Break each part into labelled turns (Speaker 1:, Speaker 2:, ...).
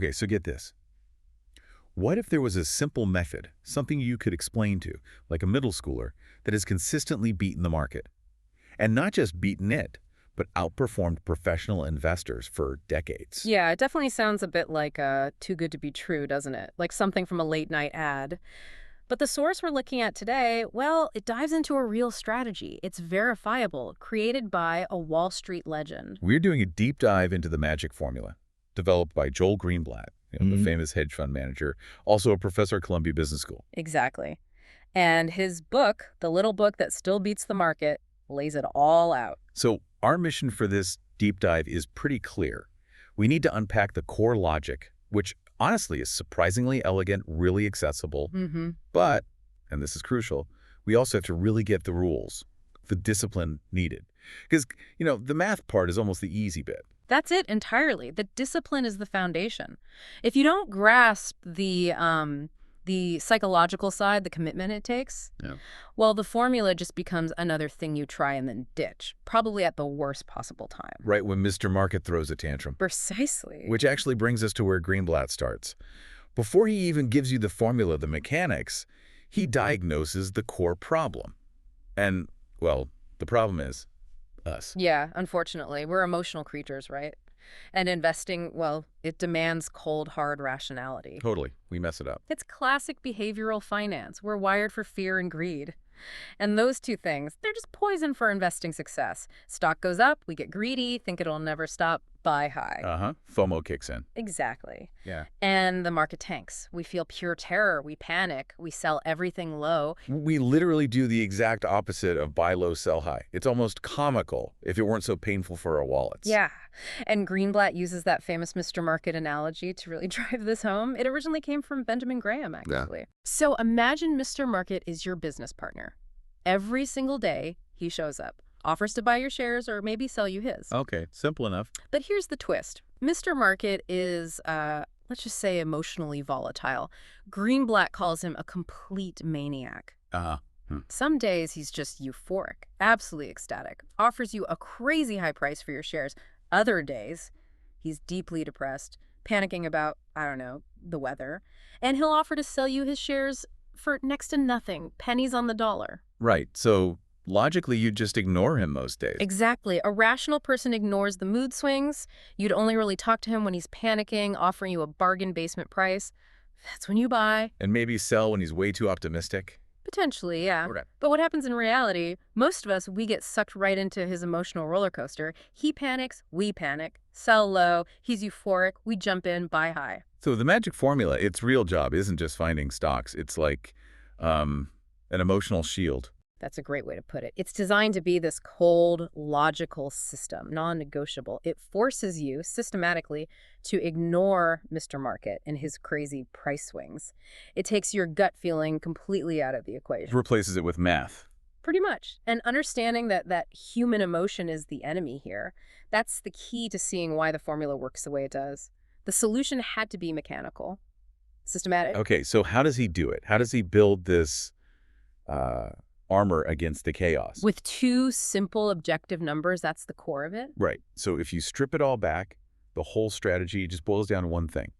Speaker 1: Okay, so get this. What if there was a simple method, something you could explain to, like a middle schooler, that has consistently beaten the market? And not just beaten it, but outperformed professional investors for decades.
Speaker 2: Yeah, it definitely sounds a bit like too good to be true, doesn't it? Like something from a late-night ad. But the source we're looking at today, well, it dives into a real strategy. It's verifiable, created by a Wall Street legend.
Speaker 1: We're doing a deep dive into the magic formula, developed by Joel Greenblatt, the famous hedge fund manager, also a professor at Columbia Business School.
Speaker 2: Exactly. And his book, the little book that still beats the market, lays it all out.
Speaker 1: So our mission for this deep dive is pretty clear. We need to unpack the core logic, which honestly is surprisingly elegant, really accessible. But, and this is crucial, we also have to really get the rules, the discipline needed. Because, the math part is almost the easy bit.
Speaker 2: That's it entirely. The discipline is the foundation. If you don't grasp the psychological side, the commitment it takes, well, the formula just becomes another thing you try and then ditch, probably at the worst possible time.
Speaker 1: Right when Mr. Market throws a tantrum.
Speaker 2: Precisely.
Speaker 1: Which actually brings us to where Greenblatt starts. Before he even gives you the formula, the mechanics, he diagnoses the core problem. And, well, the problem is us.
Speaker 2: Yeah, unfortunately. We're emotional creatures, right? And investing, well, it demands cold, hard rationality.
Speaker 1: Totally. We mess it up.
Speaker 2: It's classic behavioral finance. We're wired for fear and greed. And those two things, they're just poison for investing success. Stock goes up, we get greedy, think it'll never stop, buy high.
Speaker 1: FOMO kicks in.
Speaker 2: Exactly.
Speaker 1: Yeah.
Speaker 2: And the market tanks. We feel pure terror, we panic, we sell everything low.
Speaker 1: We literally do the exact opposite of buy low, sell high. It's almost comical if it weren't so painful for our wallets.
Speaker 2: Yeah. And Greenblatt uses that famous Mr. Market analogy to really drive this home. It originally came from Benjamin Graham, actually. Yeah. So imagine Mr. Market is your business partner. Every single day, he shows up, offers to buy your shares or maybe sell you his.
Speaker 1: Okay, simple enough.
Speaker 2: But here's the twist. Mr. Market is, let's just say, emotionally volatile. Greenblatt calls him a complete maniac. Some days he's just euphoric, absolutely ecstatic, offers you a crazy high price for your shares. Other days, he's deeply depressed, panicking about, I don't know, the weather. And he'll offer to sell you his shares for next to nothing, pennies on the dollar.
Speaker 1: Right. So logically, you'd just ignore him most days.
Speaker 2: Exactly. A rational person ignores the mood swings. You'd only really talk to him when he's panicking, offering you a bargain basement price. That's when you buy.
Speaker 1: And maybe sell when he's way too optimistic.
Speaker 2: Potentially, yeah.
Speaker 1: Okay.
Speaker 2: But what happens in reality, most of us, we get sucked right into his emotional roller coaster. He panics, we panic. Sell low, he's euphoric, we jump in, buy high.
Speaker 1: So the magic formula, its real job isn't just finding stocks. It's like an emotional shield.
Speaker 2: That's a great way to put it. It's designed to be this cold, logical system, non-negotiable. It forces you systematically to ignore Mr. Market and his crazy price swings. It takes your gut feeling completely out of the equation.
Speaker 1: Replaces it with math.
Speaker 2: Pretty much. And understanding that human emotion is the enemy here, that's the key to seeing why the formula works the way it does. The solution had to be mechanical, systematic.
Speaker 1: Okay, so how does he do it? How does he build this armor against the chaos?
Speaker 2: With two simple objective numbers, that's the core of it.
Speaker 1: Right. So if you strip it all back, the whole strategy just boils down to one thing.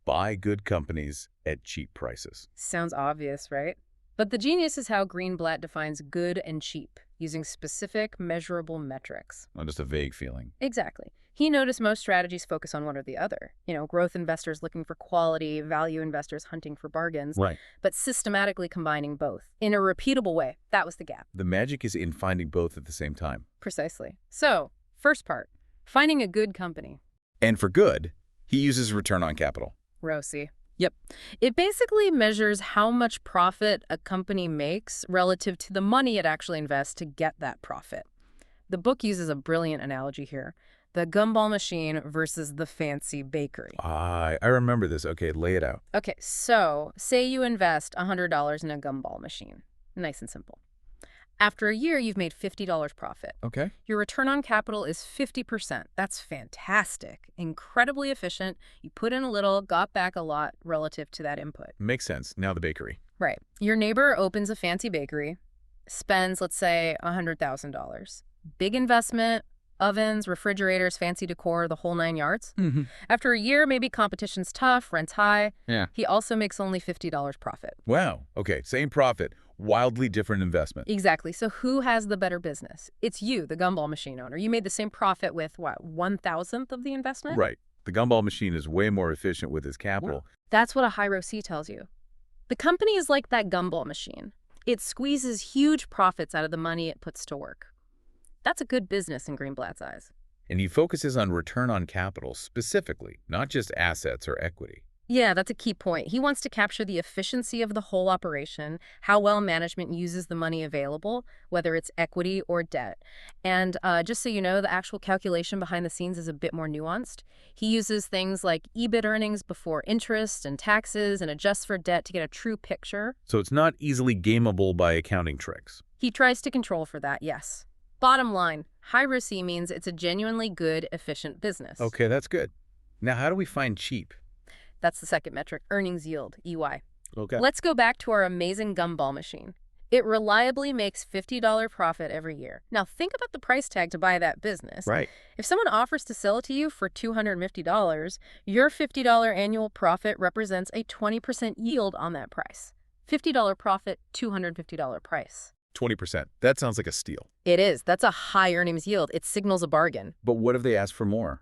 Speaker 1: Buy good companies at cheap prices.
Speaker 2: Sounds obvious, right? But the genius is how Greenblatt defines good and cheap, using specific, measurable metrics.
Speaker 1: Not just a vague feeling.
Speaker 2: Exactly. He noticed most strategies focus on one or the other. Growth investors looking for quality, value investors hunting for bargains.
Speaker 1: Right.
Speaker 2: But systematically combining both in a repeatable way. That was the gap.
Speaker 1: The magic is in finding both at the same time.
Speaker 2: Precisely. So, first part, finding a good company.
Speaker 1: And for good, he uses return on capital.
Speaker 2: ROCE. Yep. It basically measures how much profit a company makes relative to the money it actually invests to get that profit. The book uses a brilliant analogy here. The gumball machine versus the fancy bakery.
Speaker 1: I remember this. Okay, lay it out.
Speaker 2: Okay, so say you invest $100 in a gumball machine. Nice and simple. After a year, you've made $50 profit.
Speaker 1: Okay.
Speaker 2: Your return on capital is 50%. That's fantastic. Incredibly efficient. You put in a little, got back a lot relative to that input.
Speaker 1: Makes sense. Now the bakery.
Speaker 2: Right. Your neighbor opens a fancy bakery, spends, let's say, $100,000. Big investment, Ovens, refrigerators, fancy decor, the whole 9 yards. After a year, maybe competition's tough, rent's high.
Speaker 1: Yeah.
Speaker 2: He also makes only $50 profit.
Speaker 1: Wow. Okay, same profit, wildly different investment.
Speaker 2: Exactly. So who has the better business? It's you, the gumball machine owner. You made the same profit with, what, 1/1000th of the investment?
Speaker 1: Right. The gumball machine is way more efficient with his capital.
Speaker 2: That's what a high ROC tells you. The company is like that gumball machine. It squeezes huge profits out of the money it puts to work. That's a good business in Greenblatt's eyes.
Speaker 1: And he focuses on return on capital specifically, not just assets or equity.
Speaker 2: Yeah, that's a key point. He wants to capture the efficiency of the whole operation, how well management uses the money available, whether it's equity or debt. And just so you know, the actual calculation behind the scenes is a bit more nuanced. He uses things like EBIT earnings before interest and taxes and adjusts for debt to get a true picture.
Speaker 1: So it's not easily gameable by accounting tricks.
Speaker 2: He tries to control for that, yes. Bottom line, high ROC means it's a genuinely good, efficient business.
Speaker 1: Okay, that's good. Now, how do we find cheap?
Speaker 2: That's the second metric, earnings yield, EY.
Speaker 1: Okay.
Speaker 2: Let's go back to our amazing gumball machine. It reliably makes $50 profit every year. Now, think about the price tag to buy that business.
Speaker 1: Right.
Speaker 2: If someone offers to sell it to you for $250, your $50 annual profit represents a 20% yield on that price. $50 profit, $250 price.
Speaker 1: 20%. That sounds like a steal.
Speaker 2: It is. That's a high earnings yield. It signals a bargain.
Speaker 1: But what if they ask for more?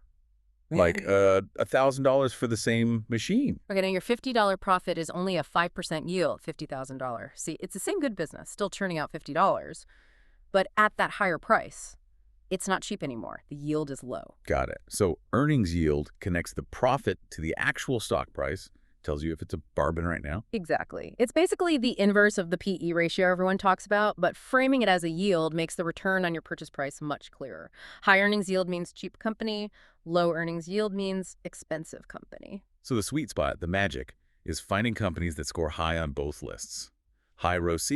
Speaker 1: Like $1,000 for the same machine?
Speaker 2: Okay, now your $50 profit is only a 5% yield, $50,000. See, it's the same good business, still churning out $50, but at that higher price, it's not cheap anymore. The yield is low.
Speaker 1: Got it. So earnings yield connects the profit to the actual stock price, tells you if it's a bargain right now.
Speaker 2: Exactly. It's basically the inverse of the PE ratio everyone talks about, but framing it as a yield makes the return on your purchase price much clearer. High earnings yield means cheap company. Low earnings yield means expensive company.
Speaker 1: So the sweet spot, the magic, is finding companies that score high on both lists. High ROC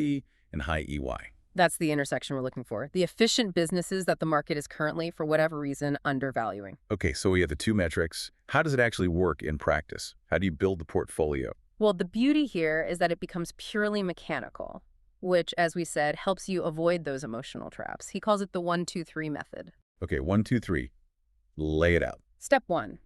Speaker 1: and high EY.
Speaker 2: That's the intersection we're looking for. The efficient businesses that the market is currently, for whatever reason, undervaluing.
Speaker 1: Okay, so we have the two metrics. How does it actually work in practice? How do you build the portfolio?
Speaker 2: Well, the beauty here is that it becomes purely mechanical, which, as we said, helps you avoid those emotional traps. He calls it the 1-2-3 method.
Speaker 1: Okay, 1, 2, 3. Lay it out.
Speaker 2: Step 1,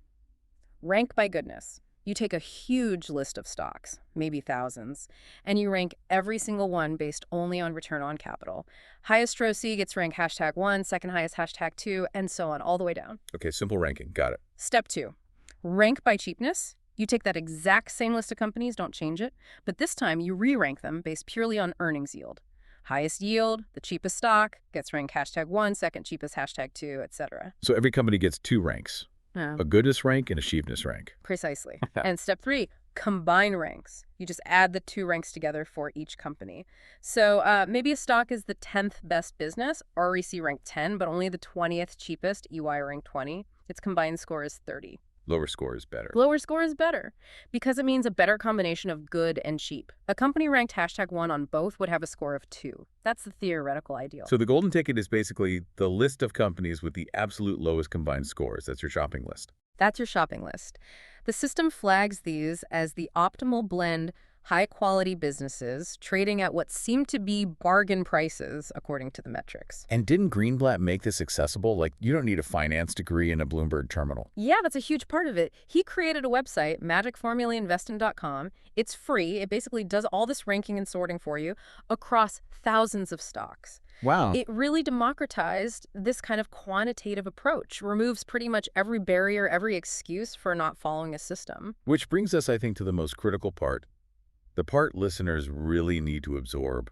Speaker 2: rank by goodness. You take a huge list of stocks, maybe thousands, and you rank every single one based only on return on capital. Highest ROC gets ranked #1, second highest #2, and so on, all the way down.
Speaker 1: Okay, simple ranking. Got it.
Speaker 2: Step 2, rank by cheapness. You take that exact same list of companies, don't change it, but this time you re-rank them based purely on earnings yield. Highest yield, the cheapest stock, gets ranked #1, second cheapest #2, etc.
Speaker 1: So every company gets two ranks. A goodness rank and a cheapness rank.
Speaker 2: Precisely. And step 3, combine ranks. You just add the two ranks together for each company. So maybe a stock is the 10th best business, REC ranked 10, but only the 20th cheapest, EY ranked 20. Its combined score is 30.
Speaker 1: Lower score is better.
Speaker 2: Lower score is better because it means a better combination of good and cheap. A company ranked #1 on both would have a score of 2. That's the theoretical ideal.
Speaker 1: So the golden ticket is basically the list of companies with the absolute lowest combined scores. That's your shopping list.
Speaker 2: That's your shopping list. The system flags these as the optimal blend, high-quality businesses trading at what seem to be bargain prices, according to the metrics.
Speaker 1: And didn't Greenblatt make this accessible? Like, you don't need a finance degree and a Bloomberg terminal.
Speaker 2: Yeah, that's a huge part of it. He created a website, magicformulainvesting.com. It's free. It basically does all this ranking and sorting for you across thousands of stocks.
Speaker 1: Wow.
Speaker 2: It really democratized this kind of quantitative approach, removes pretty much every barrier, every excuse for not following a system.
Speaker 1: Which brings us, I think, to the most critical part. The part listeners really need to absorb: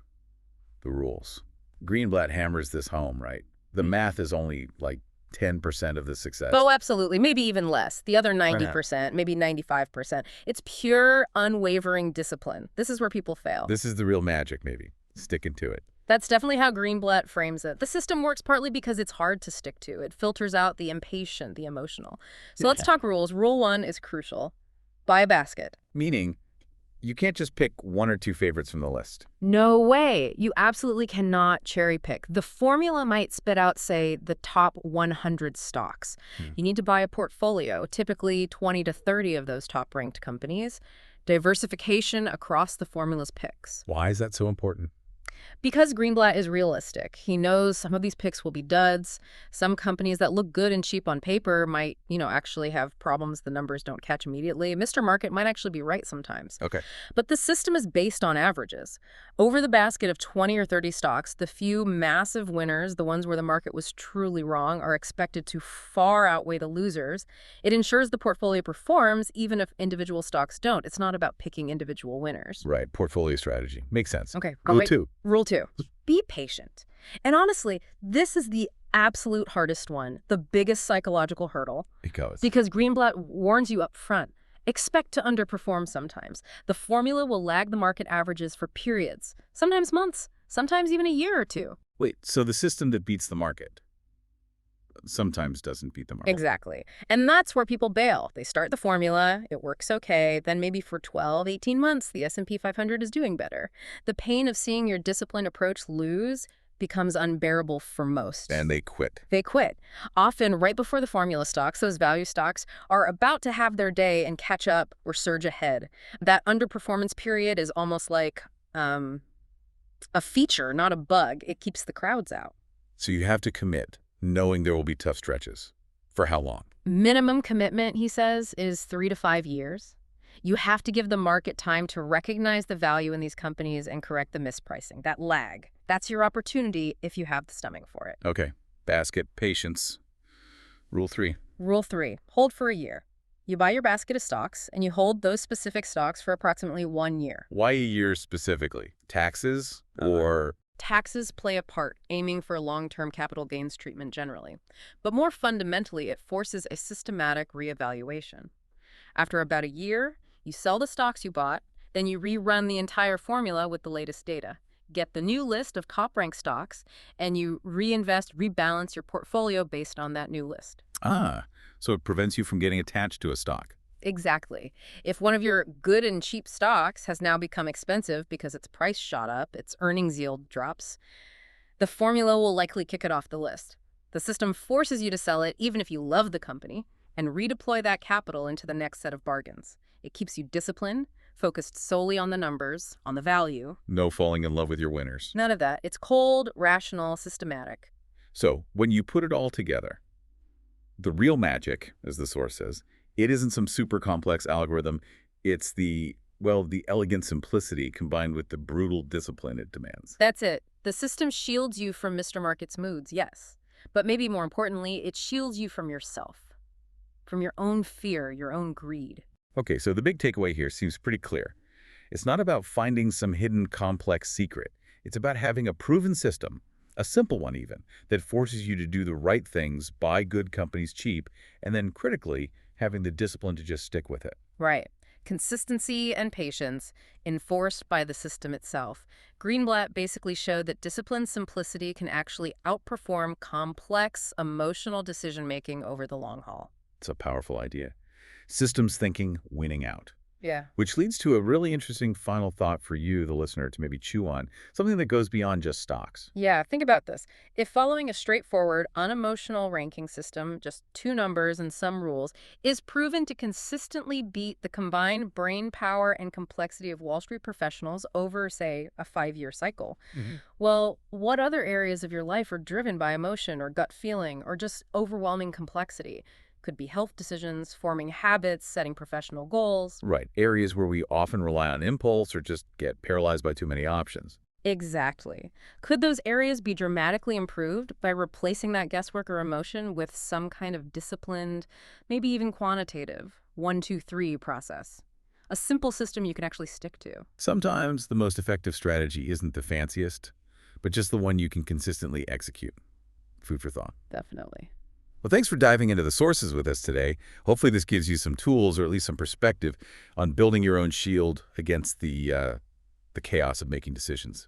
Speaker 1: the rules. Greenblatt hammers this home, right? The math is only like 10% of the success.
Speaker 2: Oh, absolutely. Maybe even less. The other 90%, maybe 95%. It's pure, unwavering discipline. This is where people fail.
Speaker 1: This is the real magic, maybe. Sticking to it.
Speaker 2: That's definitely how Greenblatt frames it. The system works partly because it's hard to stick to. It filters out the impatient, the emotional. So let's talk rules. Rule 1 is crucial. Buy a basket.
Speaker 1: Meaning, you can't just pick one or two favorites from the list.
Speaker 2: No way. You absolutely cannot cherry pick. The formula might spit out, say, the top 100 stocks. You need to buy a portfolio, typically 20 to 30 of those top-ranked companies. Diversification across the formula's picks.
Speaker 1: Why is that so important?
Speaker 2: Because Greenblatt is realistic, he knows some of these picks will be duds. Some companies that look good and cheap on paper might, actually have problems the numbers don't catch immediately. Mr. Market might actually be right sometimes.
Speaker 1: Okay.
Speaker 2: But the system is based on averages. Over the basket of 20 or 30 stocks, the few massive winners, the ones where the market was truly wrong, are expected to far outweigh the losers. It ensures the portfolio performs even if individual stocks don't. It's not about picking individual winners.
Speaker 1: Right. Portfolio strategy. Makes sense.
Speaker 2: Okay.
Speaker 1: Rule 2.
Speaker 2: Rule 2. Be patient. And honestly, this is the absolute hardest one, the biggest psychological hurdle. Because Greenblatt warns you up front. Expect to underperform sometimes. The formula will lag the market averages for periods, sometimes months, sometimes even a year or two.
Speaker 1: Wait, so the system that beats the market sometimes doesn't beat the market.
Speaker 2: Exactly. And that's where people bail. They start the formula, it works okay, then maybe for 12, 18 months, the S&P 500 is doing better. The pain of seeing your disciplined approach lose becomes unbearable for most.
Speaker 1: And they quit.
Speaker 2: They quit. Often right before the formula stocks, those value stocks, are about to have their day and catch up or surge ahead. That underperformance period is almost like a feature, not a bug. It keeps the crowds out.
Speaker 1: So you have to commit, knowing there will be tough stretches. For how long?
Speaker 2: Minimum commitment, he says, is 3 to 5 years. You have to give the market time to recognize the value in these companies and correct the mispricing, that lag. That's your opportunity if you have the stomach for it.
Speaker 1: Okay. Basket, patience. Rule 3.
Speaker 2: Rule 3. Hold for a year. You buy your basket of stocks, and you hold those specific stocks for approximately 1 year.
Speaker 1: Why a year specifically? Taxes or...
Speaker 2: Taxes play a part, aiming for long-term capital gains treatment generally. But more fundamentally, it forces a systematic reevaluation. After about a year, you sell the stocks you bought, then you rerun the entire formula with the latest data. Get the new list of top-ranked stocks, and you reinvest, rebalance your portfolio based on that new list.
Speaker 1: So it prevents you from getting attached to a stock.
Speaker 2: Exactly. If one of your good and cheap stocks has now become expensive because its price shot up, its earnings yield drops, the formula will likely kick it off the list. The system forces you to sell it even if you love the company and redeploy that capital into the next set of bargains. It keeps you disciplined, focused solely on the numbers, on the value.
Speaker 1: No falling in love with your winners.
Speaker 2: None of that. It's cold, rational, systematic.
Speaker 1: So when you put it all together, the real magic, as the source says, it isn't some super complex algorithm. It's the elegant simplicity combined with the brutal discipline it demands.
Speaker 2: That's it. The system shields you from Mr. Market's moods, yes. But maybe more importantly, it shields you from yourself, from your own fear, your own greed.
Speaker 1: Okay, so the big takeaway here seems pretty clear. It's not about finding some hidden complex secret. It's about having a proven system, a simple one even, that forces you to do the right things, buy good companies cheap, and then critically, having the discipline to just stick with it.
Speaker 2: Right. Consistency and patience enforced by the system itself. Greenblatt basically showed that disciplined simplicity can actually outperform complex emotional decision-making over the long haul.
Speaker 1: It's a powerful idea. Systems thinking, winning out.
Speaker 2: Yeah.
Speaker 1: Which leads to a really interesting final thought for you, the listener, to maybe chew on. Something that goes beyond just stocks.
Speaker 2: Yeah, think about this. If following a straightforward, unemotional ranking system, just 2 numbers and some rules, is proven to consistently beat the combined brain power and complexity of Wall Street professionals over, say, a 5-year cycle, well, what other areas of your life are driven by emotion or gut feeling or just overwhelming complexity? Could be health decisions, forming habits, setting professional goals.
Speaker 1: Right. Areas where we often rely on impulse or just get paralyzed by too many options.
Speaker 2: Exactly. Could those areas be dramatically improved by replacing that guesswork or emotion with some kind of disciplined, maybe even quantitative, 1, 2, 3 process? A simple system you can actually stick to.
Speaker 1: Sometimes the most effective strategy isn't the fanciest, but just the one you can consistently execute. Food for thought.
Speaker 2: Definitely.
Speaker 1: Well, thanks for diving into the sources with us today. Hopefully this gives you some tools or at least some perspective on building your own shield against the chaos of making decisions.